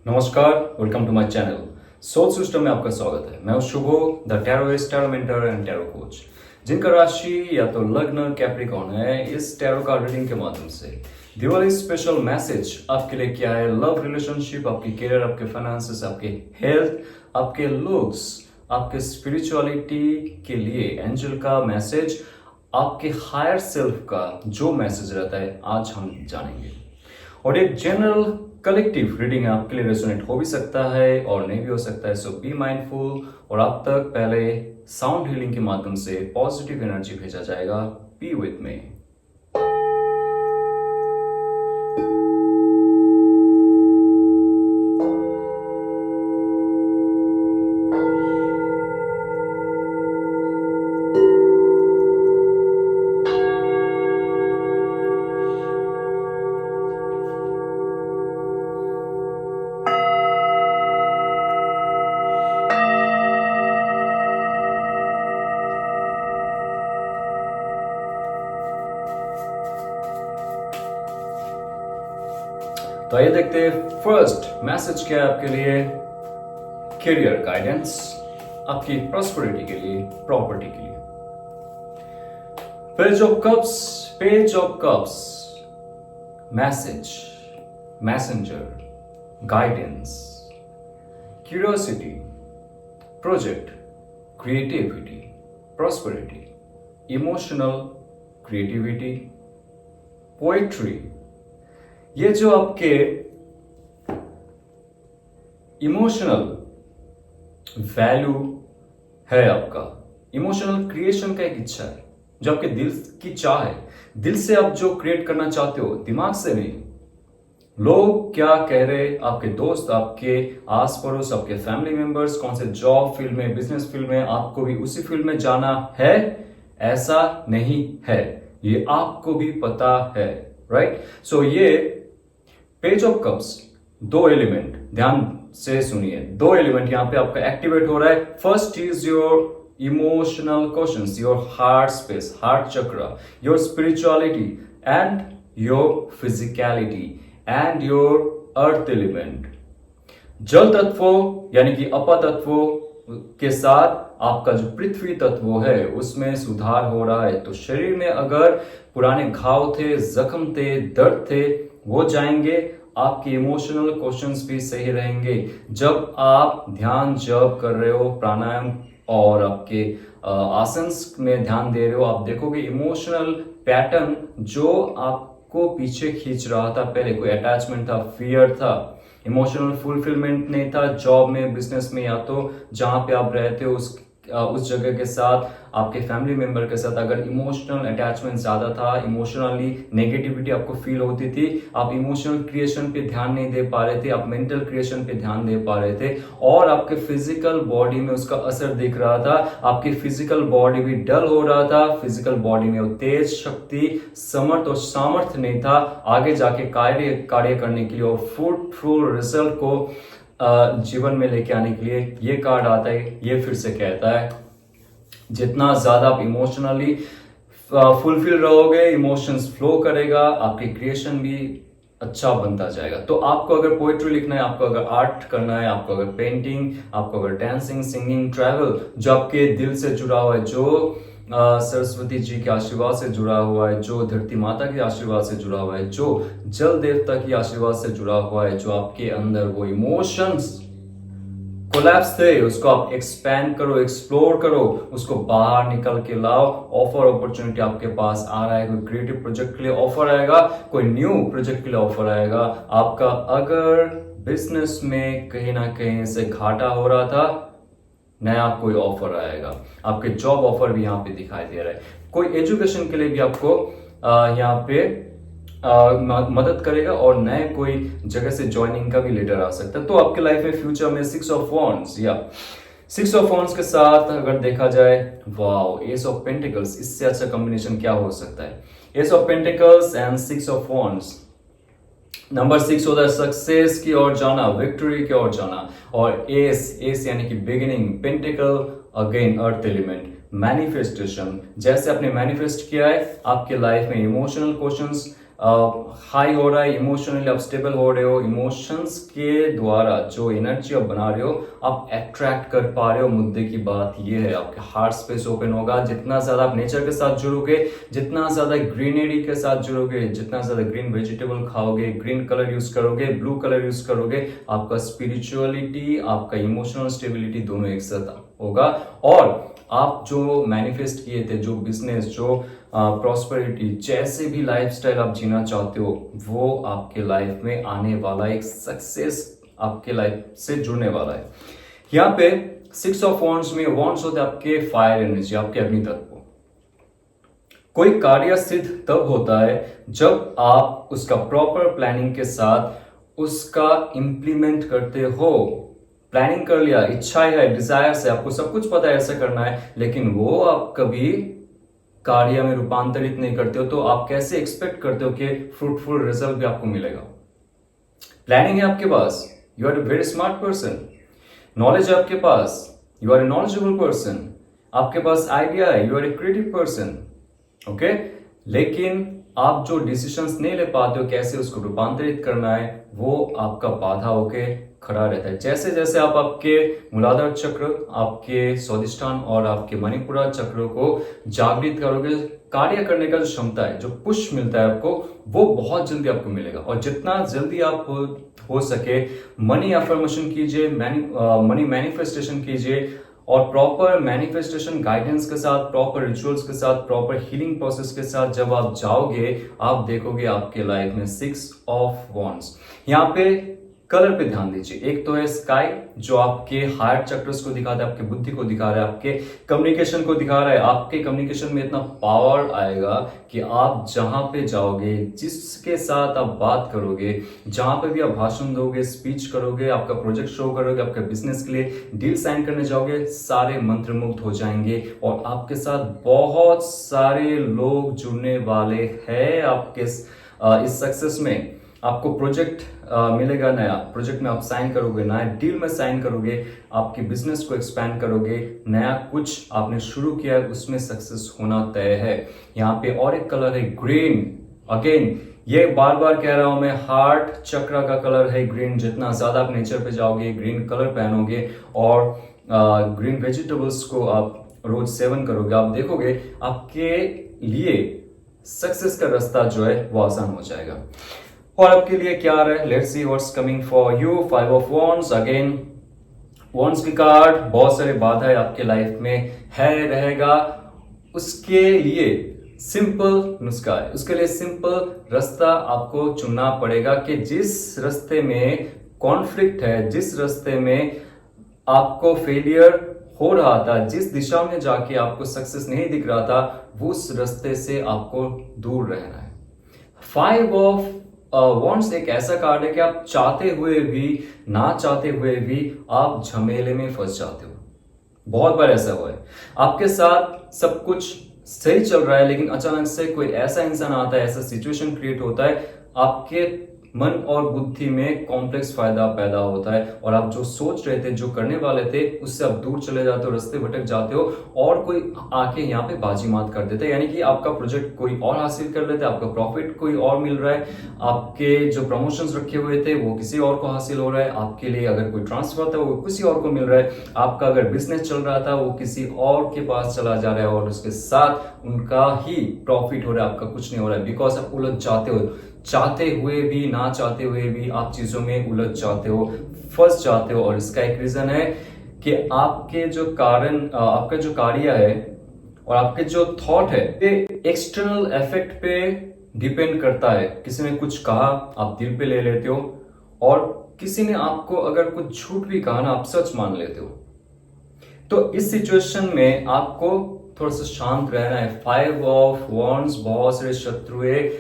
नमस्कार, welcome to my channel. Soul system में आपका स्वागत है। मैं हूं Shubho, the tarotist, tarot mentor and tarot coach. जिनका राशि या तो लग्न कैप्रिकॉर्न है, इस टैरो कार्ड रीडिंग के माध्यम से दिवाली स्पेशल मैसेज आपके लिए क्या है। लव रिलेशनशिप, आपकी करियर, आपके फाइनेंसेस, आपके हेल्थ, आपके लुक्स, आपके स्पिरिचुअलिटी के लिए एंजल का मैसेज, आपके हायर सेल्फ का जो मैसेज रहता है, आज हम जानेंगे। और एक जनरल कलेक्टिव रीडिंग आपके लिए रेजोनेट हो भी सकता है और नहीं भी हो सकता है, सो बी माइंडफुल। और आप तक पहले साउंड हीलिंग के माध्यम से पॉजिटिव एनर्जी भेजा जाएगा। B with me. तो आइए देखते हैं फर्स्ट मैसेज क्या है आपके लिए। करियर गाइडेंस, आपकी प्रॉस्पेरिटी के लिए, प्रॉपर्टी के लिए। Page of cups, message, messenger, guidance, curiosity, project, creativity, prosperity, emotional creativity, poetry. ये जो आपके इमोशनल वैल्यू है, आपका इमोशनल क्रिएशन का एक इच्छा है, जो आपके दिल की चाह है, दिल से आप जो क्रिएट करना चाहते हो, दिमाग से नहीं। लोग क्या कह रहे, आपके दोस्त, आपके आस पड़ोस, आपके फैमिली मेंबर्स, कौन से जॉब फील्ड में, बिजनेस फील्ड में, आपको भी उसी फील्ड में जाना है, ऐसा नहीं है। ये आपको भी पता है, राइट? सो ये पेज ऑफ कप्स, दो एलिमेंट, ध्यान से सुनिए, दो एलिमेंट यहां पे आपका एक्टिवेट हो रहा है। First is your emotional questions, your heart space, heart chakra, your spirituality and your physicality and your earth element. जल तत्वों यानी कि अपा तत्वों के साथ आपका जो पृथ्वी तत्व है, उसमें सुधार हो रहा है। तो शरीर में अगर पुराने घाव थे, जख्म थे, दर्द थे, वो जाएंगे। आपके इमोशनल क्वेश्चंस भी सही रहेंगे। जब आप ध्यान जप कर रहे हो, प्राणायाम और आपके आसन्स में ध्यान दे रहे हो, आप देखोगे इमोशनल पैटर्न जो आपको पीछे खींच रहा था, पहले कोई अटैचमेंट था, फियर था, इमोशनल फुलफिलमेंट नहीं था जॉब में, बिजनेस में, या तो जहां पे आप रहते हो उस जगह के साथ, आपके फैमिली मेंबर के साथ अगर इमोशनल अटैचमेंट ज्यादा था, इमोशनली नेगेटिविटी आपको फील होती थी, आप इमोशनल क्रिएशन पे ध्यान नहीं दे पा रहे थे, आप मेंटल क्रिएशन पे ध्यान दे पा रहे थे, और आपके फिजिकल बॉडी में उसका असर दिख रहा था। आपकी फिजिकल बॉडी भी डल हो रहा था, फिजिकल बॉडी में वो तेज, शक्ति, समर्थ और सामर्थ्य नहीं था आगे जाके कार्य करने के लिए और फ्रूटफुल रिजल्ट को जीवन में लेके आने के लिए। ये कार्ड आता है, ये फिर से कहता है जितना ज्यादा आप इमोशनली फुलफिल रहोगे, इमोशंस फ्लो करेगा, आपकी क्रिएशन भी अच्छा बनता जाएगा। तो आपको अगर पोएट्री लिखना है, आपको अगर आर्ट करना है, आपको अगर पेंटिंग, आपको अगर डांसिंग, सिंगिंग, ट्रैवल, जो आपके दिल से जुड़ा हुआ है, जो सरस्वती जी के आशीर्वाद से जुड़ा हुआ है, जो धरती माता के आशीर्वाद से जुड़ा हुआ है, जो जल देवता की आशीर्वाद से जुड़ा हुआ है, जो आपके अंदर वो इमोशंस कोलैप्स थे, उसको आप एक्सपैंड करो, एक्सप्लोर करो, उसको बाहर निकल के लाओ। ऑफर अपॉर्चुनिटी आपके पास आ रहा है, कोई क्रिएटिव प्रोजेक्ट के लिए ऑफर आएगा, कोई न्यू प्रोजेक्ट के लिए ऑफर आएगा आपका। अगर बिजनेस में कहीं ना कहीं से घाटा हो रहा था, नया कोई ऑफर आएगा। आपके जॉब ऑफर भी यहाँ पे दिखाई दे रहा है। कोई एजुकेशन के लिए भी आपको यहाँ पे मदद करेगा और नए कोई जगह से ज्वाइनिंग का भी लेटर आ सकता है। तो आपके लाइफ में फ्यूचर में 6 ऑफ वॉन्ड्स या 6 ऑफ वॉन्ड्स के साथ अगर देखा जाए, वाओ, एस ऑफ पेंटिकल्स, इससे अच्छा कॉम्बिनेशन क्या हो सकता है। S of pentacles and 6 of wands. Number 6 होता है सक्सेस की ओर जाना, विक्ट्री की ओर जाना, और एस यानी कि beginning, pentacle again earth element, manifestation. जैसे आपने मैनिफेस्ट किया है, आपके लाइफ में इमोशनल क्वेश्चंस हाई हो रहा है, इमोशनली आप स्टेबल हो रहे हो, इमोशंस के द्वारा जो एनर्जी आप बना रहे हो आप अट्रैक्ट कर पा रहे हो। मुद्दे की बात ये है, आपके हार्ट स्पेस ओपन होगा। जितना ज्यादा आप नेचर के साथ जुड़ोगे, जितना ज्यादा ग्रीनरी के साथ जुड़ोगे, जितना ज्यादा ग्रीन वेजिटेबल खाओगे, ग्रीन कलर यूज करोगे, ब्लू कलर यूज करोगे, आपका स्पिरिचुअलिटी, आपका इमोशनल स्टेबिलिटी दोनों एक साथ होगा। और आप जो मैनिफेस्ट किए थे, जो बिजनेस, जो प्रॉस्पेरिटी, जैसे भी लाइफस्टाइल आप जीना चाहते हो, वो आपके लाइफ में आने वाला, एक सक्सेस आपके लाइफ से जुड़ने वाला है। यहाँ पे 6 ऑफ वॉन्ड्स में वॉन्ड्स होते हैं आपके फायर एनर्जी, आपके अग्नि तत्व। कोई कार्य सिद्ध तब होता है जब आप उसका प्रॉपर प्लानिंग के साथ उसका इंप्लीमेंट करते हो। प्लानिंग कर लिया, इच्छा है, डिजायर्स है, आपको सब कुछ पता है ऐसा करना है, लेकिन वो आप कभी कार्य में रूपांतरित नहीं करते हो, तो आप कैसे एक्सपेक्ट करते हो कि फ्रूटफुल रिजल्ट भी आपको मिलेगा। प्लानिंग है आपके पास, you are a very smart person. Knowledge है आपके पास, you are a knowledgeable person. आपके पास आइडिया है, you are a creative person. Okay, लेकिन आप जो डिसीजंस नहीं ले पाते हो कैसे उसको रूपांतरित करना है, वो आपका बाधा होके खड़ा रहता है। जैसे जैसे आप आपके मूलाधार चक्र, आपके स्वादिष्ठान और आपके मणिपुरा चक्र को जागृत करोगे, कार्य करने का जो क्षमता है, जो पुश मिलता है आपको, वो बहुत जल्दी आपको मिलेगा। और जितना जल्दी आप हो सके मनी अफर्मेशन कीजिए, मनी मैनिफेस्टेशन कीजिए, और प्रॉपर मैनिफेस्टेशन गाइडेंस के साथ, प्रॉपर रिचुअल्स के साथ, प्रॉपर हीलिंग प्रोसेस के साथ जब आप जाओगे, आप देखोगे आपके लाइफ में 6 ऑफ वॉन्ड्स। यहाँ पे कलर पे ध्यान दीजिए। एक तो है स्काई, जो आपके हार्ट चक्रस को दिखाता है, आपके बुद्धि को दिखा रहा है, आपके कम्युनिकेशन को दिखा रहा है। आपके कम्युनिकेशन में इतना पावर आएगा कि आप जहां पे जाओगे, जिसके साथ आप बात करोगे, जहां पे भी आप भाषण दोगे, स्पीच करोगे, आपका प्रोजेक्ट शो करोगे, आपके बिजनेस के लिए डील साइन करने जाओगे, सारे मंत्रमुग्ध हो जाएंगे और आपके साथ बहुत सारे लोग जुड़ने वाले हैं। आपके इस सक्सेस में आपको प्रोजेक्ट मिलेगा, नया प्रोजेक्ट में आप साइन करोगे, नया डील में साइन करोगे, आपके बिजनेस को एक्सपैंड करोगे, नया कुछ आपने शुरू किया है उसमें सक्सेस होना तय है। यहाँ पे और एक कलर है ग्रीन। अगेन ये बार बार कह रहा हूं मैं, हार्ट चक्र का कलर है ग्रीन। जितना ज्यादा आप नेचर पे जाओगे, ग्रीन कलर पहनोगे और ग्रीन वेजिटेबल्स को आप रोज सेवन करोगे, आप देखोगे आपके लिए सक्सेस का रास्ता जो है वो आसान हो जाएगा। और आपके लिए क्या आ रहा है, let's see what's coming for you. 5 of wands. Again wands की कार्ड, बहुत सारे बाधाएं आपके लाइफ में है, रहेगा। उसके लिए सिंपल नुस्खा है, उसके लिए सिंपल रास्ता आपको चुनना पड़ेगा कि जिस रास्ते में कॉन्फ्लिक्ट है, जिस रास्ते में आपको फेलियर हो रहा था, जिस दिशा में जाके आपको सक्सेस नहीं दिख रहा था, उस रास्ते से आपको दूर रहना है। 5 ऑफ वॉन्ड्स एक ऐसा कार्ड है कि आप चाहते हुए भी, ना चाहते हुए भी आप झमेले में फंस जाते हो। बहुत बार ऐसा हुआ है, आपके साथ सब कुछ सही चल रहा है, लेकिन अचानक से कोई ऐसा इंसान आता है, ऐसा सिचुएशन क्रिएट होता है, आपके मन और बुद्धि में कॉम्प्लेक्स फायदा पैदा होता है और आप जो सोच रहे थे, जो करने वाले थे, उससे आप दूर चले जाते हो, रास्ते भटक जाते हो और कोई आके यहाँ पे बाजी मात कर देता है। यानी कि आपका प्रोजेक्ट कोई और हासिल कर लेते, आपका प्रॉफिट कोई और मिल रहा है, आपके जो प्रमोशंस रखे हुए थे वो किसी और को हासिल हो रहा है, आपके लिए अगर कोई ट्रांसफर था वो किसी और को मिल रहा है, आपका अगर बिजनेस चल रहा था वो किसी और के पास चला जा रहा है और उसके साथ उनका ही प्रॉफिट हो रहा है, आपका कुछ नहीं हो रहा है। बिकॉज आप उलझ जाते हो, चाहते हुए भी, ना चाहते हुए भी आप चीजों में उलझ जाते हो, फंस जाते हो। और इसका एक रीजन है कि आपके जो कारण, आपका जो कार्य है और आपके जो थॉट है, ये एक्सटर्नल इफेक्ट पे डिपेंड करता है। किसी ने कुछ कहा, आप दिल पे ले लेते हो, और किसी ने आपको अगर कुछ झूठ भी कहा ना, आप सच मान लेते हो। तो इस सिचुएशन में आपको थोड़ा सा शांत रहना है। 5 ऑफ वॉन्ड्स, बहुत सारे शत्रुएं,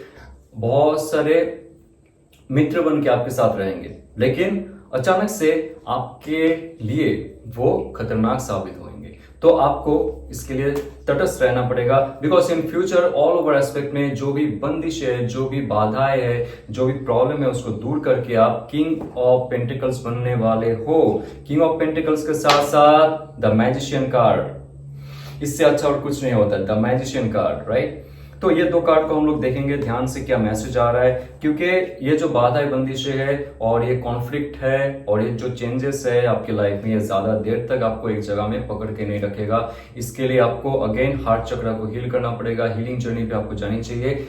बहुत सारे मित्र बन के आपके साथ रहेंगे, लेकिन अचानक से आपके लिए वो खतरनाक साबित होंगे। तो आपको इसके लिए तटस्थ रहना पड़ेगा। Because in future all over aspect में जो भी बंदिश है, जो भी बाधाएं है, जो भी प्रॉब्लम है, उसको दूर करके आप किंग ऑफ पेंटिकल्स बनने वाले हो। किंग ऑफ पेंटिकल्स के साथ साथ द मैजिशियन कार्ड, इससे अच्छा और कुछ नहीं होता। The magician card, right? तो ये दो कार्ड को हम लोग देखेंगे ध्यान से क्या मैसेज आ रहा है, क्योंकि ये जो बाधाएं बंदिशें है और ये कॉन्फ्लिक्ट है और ये जो चेंजेस है आपकी लाइफ में, ये ज्यादा देर तक आपको एक जगह में पकड़ के नहीं रखेगा। इसके लिए आपको अगेन हार्ट चक्र को हील करना पड़ेगा, हीलिंग जर्नी पे आपको जानी चाहिए।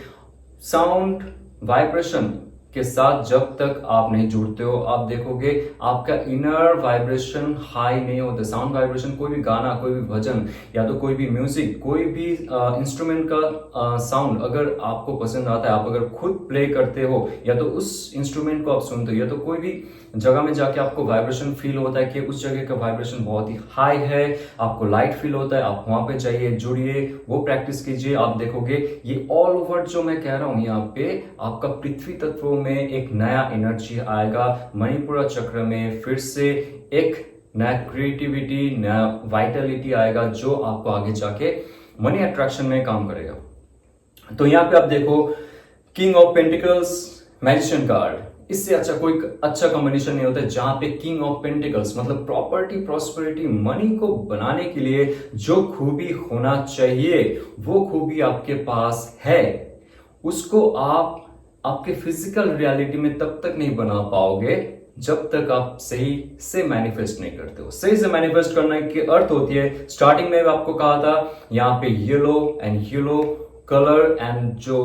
साउंड वाइब्रेशन के साथ जब तक आप नहीं जुड़ते हो, आप देखोगे आपका इनर वाइब्रेशन हाई नहीं होता। साउंड वाइब्रेशन, कोई भी गाना, कोई भी भजन या तो कोई भी म्यूजिक, कोई भी इंस्ट्रूमेंट का साउंड अगर आपको पसंद आता है, आप अगर खुद प्ले करते हो या तो उस इंस्ट्रूमेंट को आप सुनते हो या तो कोई भी जगह में जाके आपको वाइब्रेशन फील होता है कि उस जगह का वाइब्रेशन बहुत ही हाई है, आपको लाइट फील होता है, आप वहां पे जाइए, जुड़िए, वो प्रैक्टिस कीजिए। आप देखोगे ये ऑल ओवर जो मैं कह रहा हूं यहाँ पे आपका पृथ्वी तत्वों में एक नया एनर्जी आएगा। मणिपुरा चक्र में फिर से एक नया क्रिएटिविटी, नया वाइटलिटी आएगा जो आपको आगे जाके मनी अट्रैक्शन में काम करेगा। तो यहाँ पे आप देखो king of pentacles, magician card, इससे अच्छा कोई अच्छा कॉम्बिनेशन नहीं होता है। जहां पे किंग ऑफ पेंटिकल्स मतलब प्रॉपर्टी, प्रॉस्पेरिटी, मनी को बनाने के लिए जो खूबी होना चाहिए वो खूबी आपके पास है, उसको आप आपके फिजिकल रियलिटी में तब तक नहीं बना पाओगे जब तक आप सही से मैनिफेस्ट नहीं करते हो। सही से मैनिफेस्ट करने की अर्थ होती है, स्टार्टिंग में आपको कहा था यहाँ पे येलो कलर एंड जो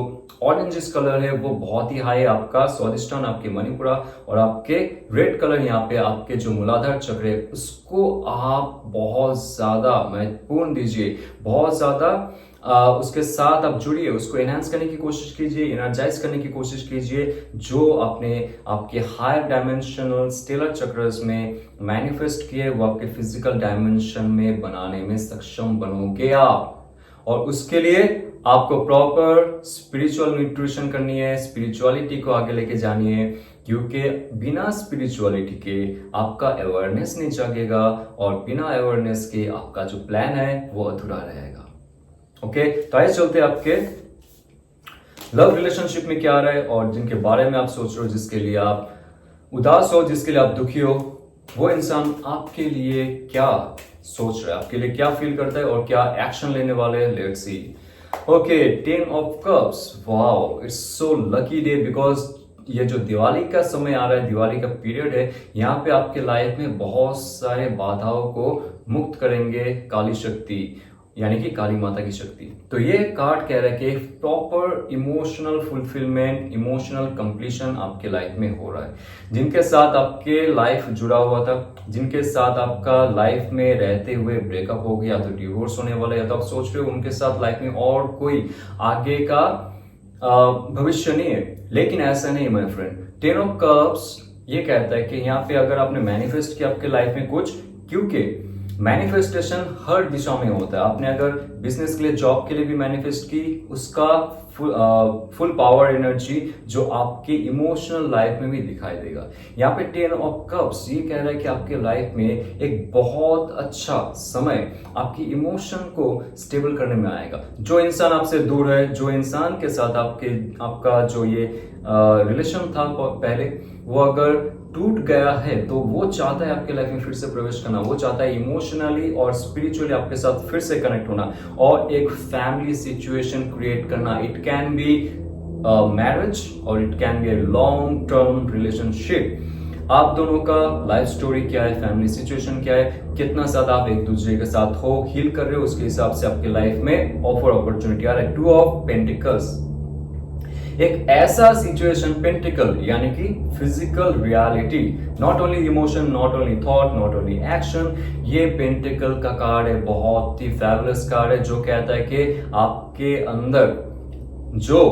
ऑरेंजिस कलर है वो बहुत ही हाई है आपका स्वादिष्टान, आपके मणिपुरा, और आपके रेड कलर यहाँ पे आपके जो मूलाधार चक्र है उसको आप बहुत ज्यादा महत्वपूर्ण दीजिए, बहुत ज्यादा उसके साथ आप जुड़िए, उसको एनहांस करने की कोशिश कीजिए, एनर्जाइज करने की कोशिश कीजिए। जो आपने आपके हायर डायमेंशनल स्टेलर चक्रस में मैनिफेस्ट किए वो आपके फिजिकल डायमेंशन में बनाने में सक्षम बनोगे आप। और उसके लिए आपको प्रॉपर स्पिरिचुअल न्यूट्रिशन करनी है, स्पिरिचुअलिटी को आगे लेके जानी है, क्योंकि बिना स्पिरिचुअलिटी के आपका अवेयरनेस नहीं जागेगा और बिना अवेयरनेस के आपका जो प्लान है वो अधूरा रहेगा। ओके, तो आइए चलते आपके लव रिलेशनशिप में क्या आ रहा है और जिनके बारे में आप सोच रहे हो, जिसके लिए आप उदास हो, जिसके लिए आप दुखी हो, वो इंसान आपके लिए क्या सोच रहा है, आपके लिए क्या फील करता है और क्या एक्शन लेने वाले हैं। Let's see. Okay, 10 of cups, wow, it's so lucky day because ये जो दिवाली का समय आ रहा है, दिवाली का पीरियड है, यहाँ पे आपके लाइफ में बहुत सारे बाधाओं को मुक्त करेंगे काली शक्ति, यानी कि काली माता की शक्ति। तो ये कार्ड कह रहा है कि proper emotional fulfilment, emotional completion आपके लाइफ में हो रहा है। जिनके साथ आपके लाइफ जुड़ा हुआ था, जिनके साथ आपका लाइफ में रहते हुए ब्रेकअप हो गया, तो डिवोर्स होने वाला, या तो आप सोच रहे हो उनके साथ लाइफ में और कोई आगे का भविष्य नहीं है, लेकिन ऐसा नहीं माय फ्रेंड। 10 ऑफ कप्स ये कहता है कि यहाँ पे अगर आपने मैनिफेस्ट किया आपके लाइफ में कुछ, क्योंकि मैनिफेस्टेशन हर दिशा में होता है। आपने अगर बिजनेस के लिए, जॉब के लिए भी मैनिफेस्ट की, उसका फुल पावर एनर्जी जो आपके इमोशनल लाइफ में भी दिखाई देगा। यहाँ पे 10 ऑफ कप्स ये कह रहा है कि आपके लाइफ में एक बहुत अच्छा समय आपकी इमोशन को स्टेबल करने में आएगा। जो इंसान आपसे दूर है, जो इंसान के साथ आपका जो ये रिलेशन था पहले, वो अगर टूट गया है तो वो चाहता है आपके लाइफ में फिर से प्रवेश करना, वो चाहता है इमोशनली और स्पिरिचुअली आपके साथ फिर से कनेक्ट होना और एक फैमिली सिचुएशन क्रिएट करना। इट कैन बी मैरिज और it can be a long term relationship. आप दोनों का लाइफ स्टोरी क्या है, फैमिली सिचुएशन क्या है, कितना ज्यादा आप एक दूसरे के साथ हो, हील कर रहे हो, उसके हिसाब से आपके लाइफ में ऑफर अपॉर्चुनिटी आ रहा है। 2 ऑफ पेंटिकल्स, एक ऐसा सिचुएशन, पेंटिकल यानी कि physical reality, not only emotion, not only thought, not only action. ये पेंटिकल का कार्ड है, बहुत ही फैबुलस कार्ड है, जो कहता है कि आपके अंदर जो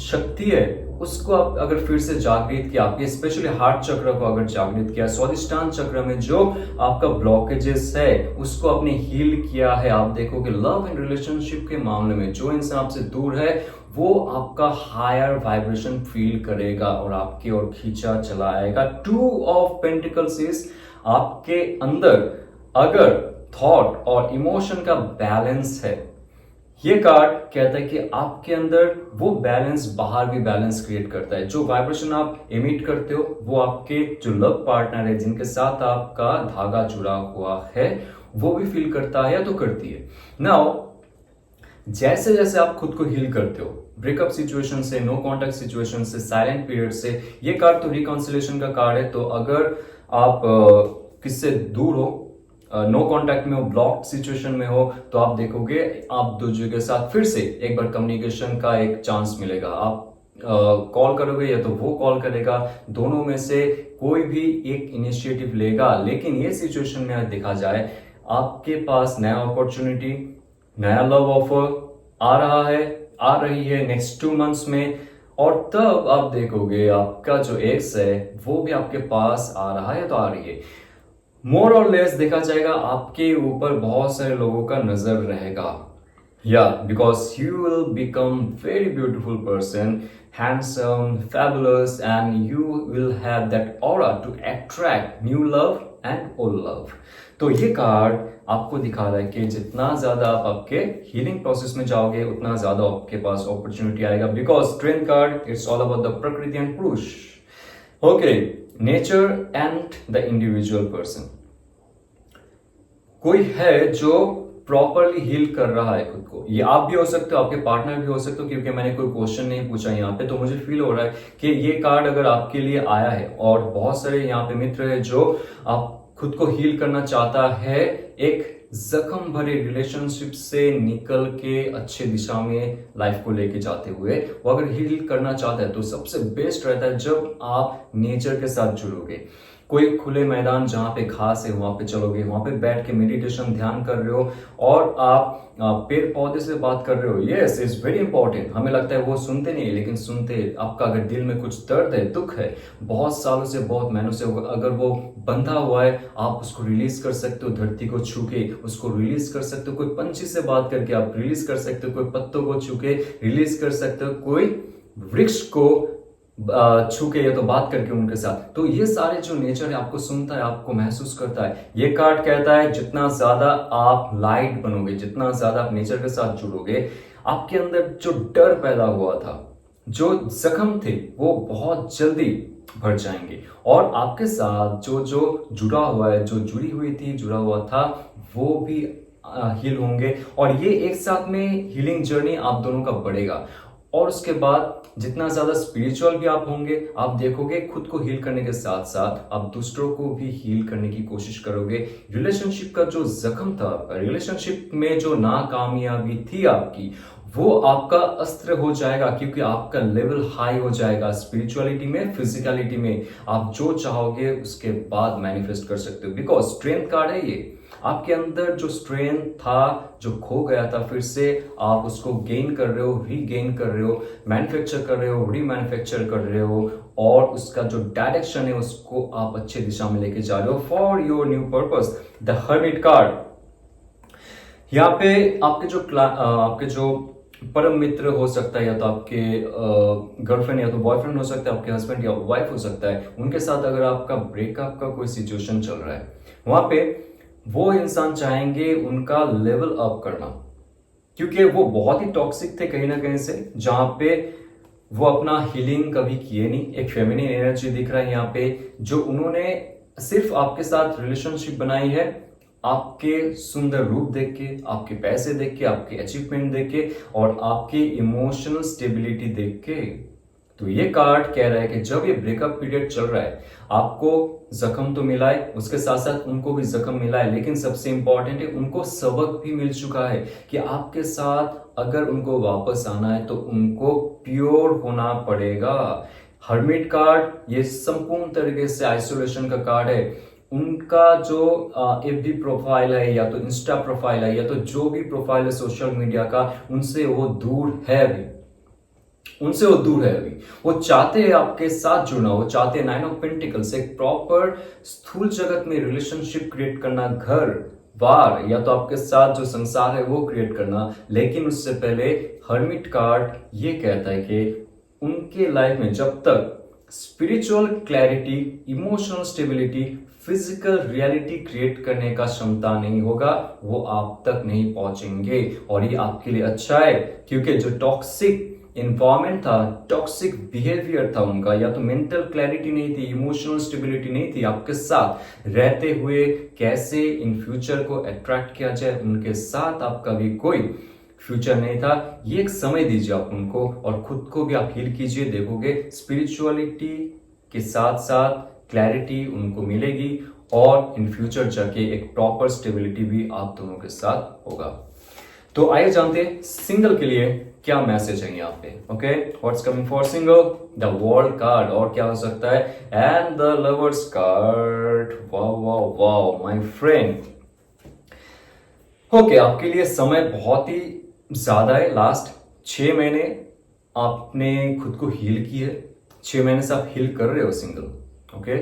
शक्ति है उसको आप अगर फिर से जागृत किया, आपके स्पेशली हार्ट चक्र को अगर जागृत किया, स्वादिष्टान चक्र में जो आपका ब्लॉकेजेस है उसको आपने हील किया है, आप देखोगे लव एंड रिलेशनशिप के मामले में जो इंसान आपसे दूर है वो आपका हायर वाइब्रेशन फील करेगा और आपके ओर खींचा चला आएगा। 2 ऑफ पेंटिकल्स इज आपके अंदर अगर थॉट और इमोशन का बैलेंस है, ये कार्ड कहता है कि आपके अंदर वो बैलेंस बाहर भी बैलेंस क्रिएट करता है। जो वाइब्रेशन आप एमिट करते हो वो आपके जो लव पार्टनर है, जिनके साथ आपका धागा जुड़ा हुआ है, वो भी फील करता है या तो करती है। नाउ जैसे जैसे आप खुद को हील करते हो, ब्रेकअप सिचुएशन से, नो कॉन्टेक्ट सिचुएशन से, साइलेंट पीरियड से, ये कार्ड तो रिकॉन्सिलेशन का कार्ड है। तो अगर आप किससे दूर हो, नो कांटेक्ट में हो, ब्लॉक सिचुएशन में हो, तो आप देखोगे आप दूसरे के साथ फिर से एक बार कम्युनिकेशन का एक चांस मिलेगा। आप कॉल करोगे या तो वो कॉल करेगा, दोनों में से कोई भी एक इनिशिएटिव लेगा। लेकिन ये सिचुएशन में अगर देखा जाए, आपके पास नया अपॉर्चुनिटी, नया लव ऑफर आ रहा है, आ रही है नेक्स्ट 2 मंथ्स में। और तब आप देखोगे आपका जो एक्स है वो भी आपके पास आ रहा है, तो आ रही है। मोर और लेस देखा जाएगा आपके ऊपर बहुत सारे लोगों का नजर रहेगा, या because you will become very beautiful person, handsome, fabulous, and you will have that aura to attract new love and old love. तो ये कार्ड आपको दिखा रहा है कि जितना ज्यादा आप आपके हीलिंग प्रोसेस में जाओगे उतना ज्यादा आपके पास अपॉर्चुनिटी आएगा, because strength card it's all about the प्रकृति एंड पुरुष। Okay, nature and the individual person. कोई है जो प्रॉपरली हील कर रहा है खुद को, ये आप भी हो सकते हो, आपके पार्टनर भी हो सकते हो, क्योंकि मैंने कोई क्वेश्चन नहीं पूछा यहाँ पे, तो मुझे फील हो रहा है कि ये कार्ड अगर आपके लिए आया है। और बहुत सारे यहाँ पे मित्र है जो आप खुद को हील करना चाहता है, एक जख्म भरे रिलेशनशिप से निकल के अच्छे दिशा में लाइफ को लेके जाते हुए, वो अगर हील करना चाहता है तो सबसे बेस्ट रहता है जब आप नेचर के साथ जुड़ोगे। कोई खुले मैदान जहां पे घास है वहां पे चलोगे, वहां पे बैठ के मेडिटेशन ध्यान कर रहे हो और आप पेड़ पौधे से बात कर रहे हो। Yes, is very important. हमें लगता है वो सुनते नहीं, लेकिन सुनते। आपका अगर दिल में कुछ दर्द है, दुख है, बहुत सालों से, बहुत महीनों से अगर वो बंधा हुआ है, आप उसको रिलीज कर सकते हो। धरती को छू के उसको रिलीज कर सकते हो, कोई पंछी से बात करके आप रिलीज कर सकते हो, कोई पत्तों को छू के रिलीज कर सकते हो, कोई वृक्ष को छू के या तो बात करके उनके साथ। तो ये सारे जो नेचर है आपको सुनता है, आपको महसूस करता है। ये कार्ड कहता है जितना ज्यादा आप लाइट बनोगे, जितना ज्यादा आप नेचर के साथ जुड़ोगे, आपके अंदर जो डर पैदा हुआ था, जो जख्म थे, वो बहुत जल्दी भर जाएंगे। और आपके साथ जो जो जुड़ा हुआ है, जो जुड़ी हुई थी, जुड़ा हुआ था, वो भी हील होंगे। और ये एक साथ में हीलिंग जर्नी आप दोनों का बढ़ेगा। और उसके बाद जितना ज्यादा स्पिरिचुअल भी आप होंगे, आप देखोगे खुद को हील करने के साथ साथ आप दूसरों को भी हील करने की कोशिश करोगे। रिलेशनशिप का जो जख्म था, रिलेशनशिप में जो नाकामयाबी थी आपकी, वो आपका अस्त्र हो जाएगा, क्योंकि आपका लेवल हाई हो जाएगा स्पिरिचुअलिटी में, फिजिकलिटी में। आप जो चाहोगे उसके बाद मैनिफेस्ट कर सकते हो, बिकॉज स्ट्रेंथ कार्ड है ये। आपके अंदर जो स्ट्रेंथ था, जो खो गया था, फिर से आप उसको गेन कर रहे हो, रीगेन कर रहे हो, मैन्युफैक्चर कर रहे हो, रीमैन्युफैक्चर कर रहे हो, और उसका जो डायरेक्शन है उसको आप अच्छे दिशा में लेके जा रहे हो for your new purpose. The hermit card, यहाँ पे आपके जो परम मित्र हो सकता है, या तो आपके गर्लफ्रेंड या तो बॉयफ्रेंड हो सकता है, आपके हस्बैंड या वाइफ हो सकता है, उनके साथ अगर आपका ब्रेकअप का कोई सिचुएशन चल रहा है, वहां पे वो इंसान चाहेंगे उनका लेवल अप करना, क्योंकि वो बहुत ही टॉक्सिक थे कहीं ना कहीं से, जहां पे वो अपना हीलिंग कभी किए नहीं। एक फेमिनिन एनर्जी दिख रहा है यहाँ पे, जो उन्होंने सिर्फ आपके साथ रिलेशनशिप बनाई है आपके सुंदर रूप देख के, आपके पैसे देख के, आपके अचीवमेंट देख के, और आपकी इमोशनल स्टेबिलिटी देख के। तो ये कार्ड कह रहा है कि जब ये ब्रेकअप पीरियड चल रहा है, आपको जख्म तो मिला है, उसके साथ साथ उनको भी जख्म मिला है, लेकिन सबसे इंपॉर्टेंट है उनको सबक भी मिल चुका है कि आपके साथ अगर उनको वापस आना है तो उनको प्योर होना पड़ेगा। हर्मिट कार्ड ये संपूर्ण तरीके से आइसोलेशन का कार्ड है। उनका जो एफबी प्रोफाइल है, या तो इंस्टा प्रोफाइल है, या तो जो भी प्रोफाइल है सोशल मीडिया का, उनसे वो दूर है अभी, उनसे वो दूर है अभी। वो चाहते हैं आपके साथ जुड़ना, वो चाहते हैं 9 ऑफ पेंटिकल्स, एक प्रॉपर स्थूल जगत में रिलेशनशिप क्रिएट करना, घर बार या तो आपके साथ जो संसार है वो क्रिएट करना। लेकिन उससे पहले हर्मिट कार्ड ये कहता है कि उनके लाइफ में जब तक spiritual clarity, emotional stability, physical reality create करने का क्षमता नहीं होगा, वो आप तक नहीं पहुंचेंगे। और ये आपके लिए अच्छा है, क्योंकि जो टॉक्सिक इन्वायरमेंट था, टॉक्सिक बिहेवियर था उनका, या तो मेंटल क्लैरिटी नहीं थी, इमोशनल स्टेबिलिटी नहीं थी, आपके साथ रहते हुए कैसे इन फ्यूचर को अट्रैक्ट किया जाए, उनके साथ आप कभी कोई फ्यूचर नहीं था। ये एक समय दीजिए आप उनको और खुद को भी आप हील कीजिए, देखोगे स्पिरिचुअलिटी के साथ साथ क्लैरिटी उनको मिलेगी और इन फ्यूचर जाके एक प्रॉपर स्टेबिलिटी भी आप दोनों के साथ होगा। तो आइए जानते हैं सिंगल के लिए क्या मैसेज है यहाँ पे। Okay, what's coming for single? The world card, और क्या हो सकता है? And the lovers card. Wow wow wow my friend. Okay, आपके लिए समय बहुत ही ज्यादा है। लास्ट 6 महीने आपने खुद को हील की है। 6 महीने से आप हील कर रहे हो सिंगल। ओके,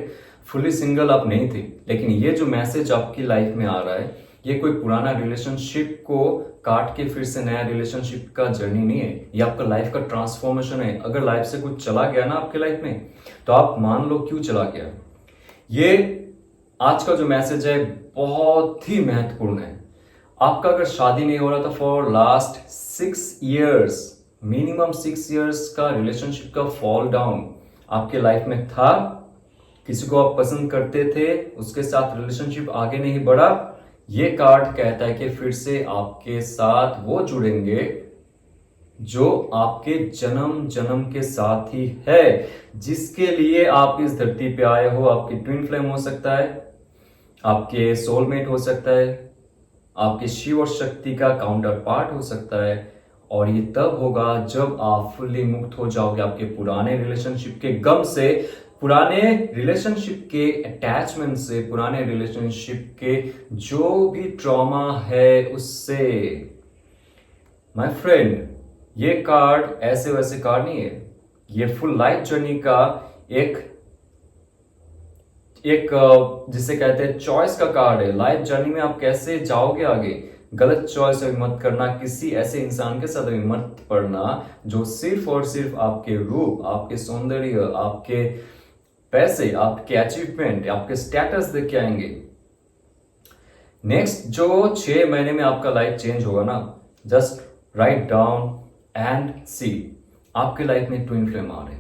फुली सिंगल आप नहीं थे, लेकिन ये जो मैसेज आपकी लाइफ में आ रहा है, ये कोई पुराना रिलेशनशिप को काट के फिर से नया रिलेशनशिप का जर्नी नहीं है। ये आपका लाइफ का ट्रांसफॉर्मेशन है। अगर लाइफ से कुछ चला गया ना आपके लाइफ में, तो आप मान लो क्यों चला गया। ये आज का जो मैसेज है बहुत ही महत्वपूर्ण है। आपका अगर शादी नहीं हो रहा था for last 6 years, minimum 6 years का रिलेशनशिप का फॉल डाउन आपके लाइफ में था, किसी को आप पसंद करते थे, उसके साथ रिलेशनशिप आगे नहीं बढ़ा, ये कार्ड कहता है कि फिर से आपके साथ वो जुड़ेंगे जो आपके जन्म जन्म के साथ ही है, जिसके लिए आप इस धरती पे आए हो। आपकी ट्विन फ्लेम हो सकता है, आपके सोलमेट हो सकता है, आपके शिव और शक्ति का काउंटर पार्ट हो सकता है। और ये तब होगा जब आप फुल्ली मुक्त हो जाओगे आपके पुराने रिलेशनशिप के गम से, पुराने रिलेशनशिप के अटैचमेंट से, पुराने रिलेशनशिप के जो भी ट्रॉमा है उससे। माय फ्रेंड, ये कार्ड ऐसे वैसे कार्ड नहीं है। ये फुल लाइफ जर्नी का एक जिसे कहते हैं चॉइस का कार्ड है। लाइफ जर्नी में आप कैसे जाओगे आगे। गलत चॉइस अभी मत करना, किसी ऐसे इंसान के साथ अभी मत पड़ना जो सिर्फ और सिर्फ आपके रूप, आपके सौंदर्य, आपके पैसे, आपके अचीवमेंट, आपके स्टेटस देख के आएंगे। नेक्स्ट जो 6 महीने में आपका लाइफ चेंज होगा ना, जस्ट राइट डाउन एंड सी। आपके लाइफ में ट्विन फ्लेम आ रहे हैं।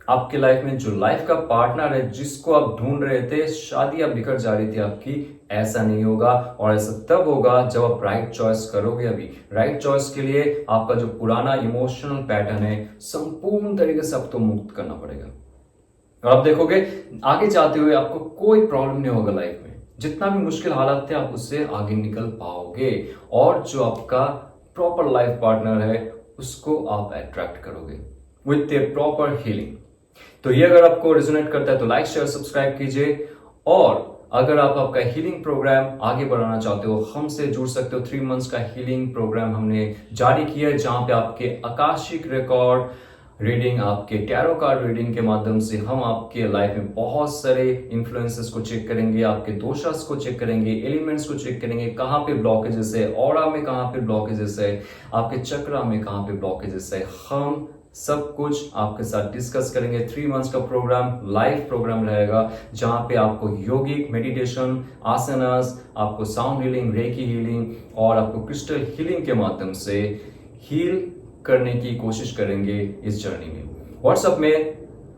आपके लाइफ में जो लाइफ का पार्टनर है, जिसको आप ढूंढ रहे थे, शादी अब बिखर जा रही थी आपकी, ऐसा नहीं होगा। और ऐसा तब होगा जब आप राइट चॉइस करोगे। अभी राइट चॉइस के लिए आपका जो पुराना इमोशनल पैटर्न है, संपूर्ण तरीके से आपको मुक्त करना पड़ेगा। और आप देखोगे आगे जाते हुए आपको कोई प्रॉब्लम नहीं होगा लाइफ में। जितना भी मुश्किल हालात थे, आप उससे आगे निकल पाओगे। और जो आपका प्रॉपर लाइफ पार्टनर है, उसको आप अट्रैक्ट करोगे विथ ए प्रॉपर हीलिंग। तो ये अगर आपको रेजोनेट करता है तो लाइक शेयर सब्सक्राइब कीजिए। और अगर आप आपका हीलिंग प्रोग्राम आगे बढ़ाना चाहते हो, हमसे जुड़ सकते हो। 3 मंथ्स का हीलिंग प्रोग्राम हमने जारी किया है, जहां पे आपके आकाशिक रिकॉर्ड रीडिंग, आपके टैरो कार्ड रीडिंग के माध्यम से हम आपके लाइफ में बहुत सारे इन्फ्लुएंसेस को चेक करेंगे, आपके दोषास को चेक करेंगे, एलिमेंट्स को चेक करेंगे, कहाँ पे ब्लॉकेजेस है, ऑरा में कहाँ पे ब्लॉकेजेस है, आपके चक्रा में कहाँ पे ब्लॉकेजेस है। हम सब कुछ आपके साथ डिस्कस करेंगे। 3 मंथ्स का प्रोग्राम लाइव प्रोग्राम रहेगा, जहां पे आपको योगिक मेडिटेशन, आसनास, आपको साउंड हीलिंग, रेकी हीलिंग और आपको क्रिस्टल हीलिंग के माध्यम से हील करने की कोशिश करेंगे इस जर्नी में। व्हाट्सएप में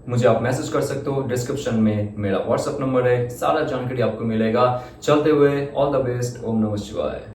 मुझे आप मैसेज कर सकते हो, डिस्क्रिप्शन में मेरा व्हाट्सएप नंबर है, सारा जानकारी आपको मिलेगा। चलते हुए ऑल द बेस्ट। ओम नमः शिवाय।